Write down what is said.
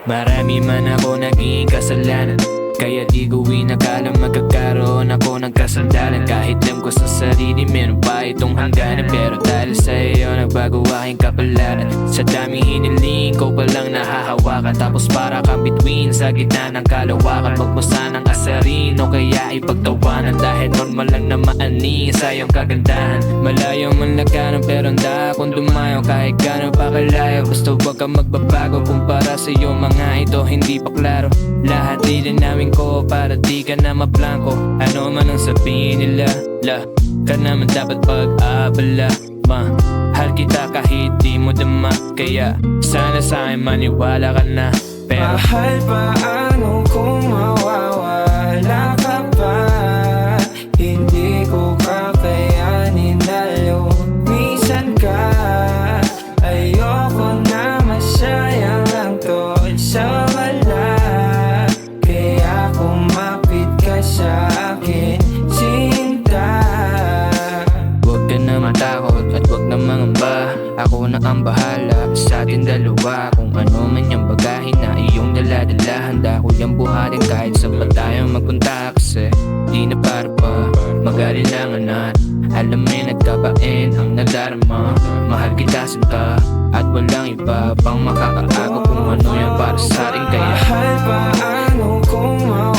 Marami man ako naging kasalanan, kaya di ko inakala magkakaroon ako ng kasandalan. Kahit alam ko sa sarili meron pa itong hangganan, pero dahil sa iyo nagbago aking kapalaran. Sa daming hiniling ko palang nahahawakan, tapos para kang between sa gitna ng kalawakan. Wag mo sanang asarin o kaya ipagtawanan, dahil normal lang na maani sa iyong kagandahan. Malayo man lakaran pero handa akong dumayo, kahit gano'n pa kalayo. Basta wag kang magbabago, kumpara sa iyo mga ito hindi pa klaro. Lahat din namin ko para di ka na mablanko. Ano man ang sabihin nila, ka naman dapat pag-abala. Mahal kita kahit di mo dama, kaya sana sa akin maniwala ka na. Pero mahal, paano kung mawawala ka pa? Hindi ko kakayanin na lumisan ka. Ayoko na masayang ang tol sa wala, kaya kumapit ka sa akin, sinta. huwag ka na matakot at huwag na mangamba. Ako na ang bahala sa ating dalawa. Kung ano man yung bagahe na iyong daladala, handa ko yung buhatin kahit saan pa tayo magpunta. Kasi di na para pa mag-alilangan at alam mo yung nagkabain ang nadarama. Mahal kita sinta at walang iba pang makakaago kung ano yung para sa atin. Kaya mahal, paano kung mawawala